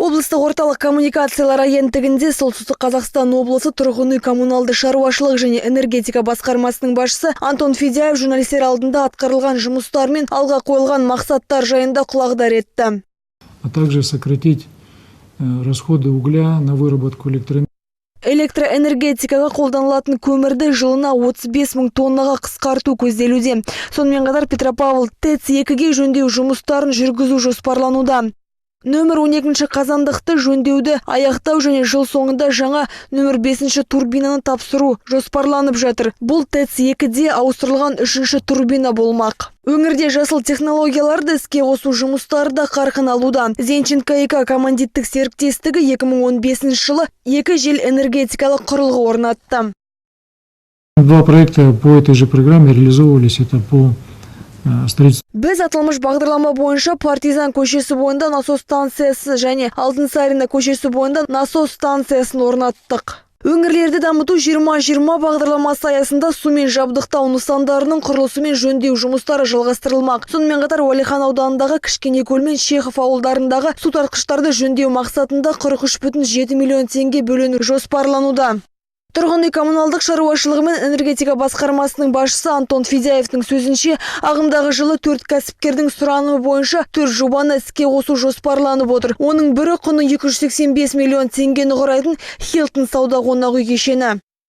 Облыстық орталық коммуникациялар агенттігінде Солтүстік Қазақстан облысы тұрғын үй коммуналды шаруашылық және энергетика басқармасының басшысы Антон Федяев журналистер алдында атқарылған жұмыстар мен алға қойылған мақсаттар жайында құлағдар етті. А также сократить расходы угля на выработку электроэнергии. Электроэнергетикаға қолданылатын көмірді жылына 35 мың тоннаға қысқарту көзделуде. Сонымен қатар Петропавл ТЭЦ-2-ге жөндеу жұмыстарын жүргізу жоспарлануда. Нөмір 12-ші қазандықты жөндеуді аяқтау және жыл соңында жаңа нөмір 5-ші турбинаны тапсыру жоспарланып жатыр. Бұл ТЭЦ-2-де ауыстырылған 3-ші турбина болмақ. Өңірде жасыл технологияларды іске қосу жұмыстары да қарқын алуда. Зенченко-2 командиттік серіктестігі 2015 жылы 2 жел энергетикалық құрылғы орнатты. Два проекта по этой же программе реализовывались. Это по строительству. Біз аталмыш бағдарлама бойынша Партизан көшесі бойында насос станциясы және Алтынсарина көшесі бойында насос станциясын орнаттық. Өңірлерді дамыту 2020 бағдарламасы аясында сумен жабдықтау нысандарының құрылысы мен жөндеу жұмыстары жалғастырылмақ. Сонымен қатар Уәлихан ауданындағы Кішкенекөл мен Шехов ауылдарындағы су тартқыштарды жөндеу мақсатында 43,7 миллион теңге бөліну жоспарлануда. Тұрғын үй коммуналдық шаруашылығы мен энергетика басқармасының басшысы Антон Федяевтің сөзінше, ағымдағы жылы 4 кәсіпкердің сұранымы бойынша 4 жобаны іске қосу жоспарланып отыр. Оның бірі құны 285 миллион теңгені құрайтын Хилтон сауда қонақ үй кешені.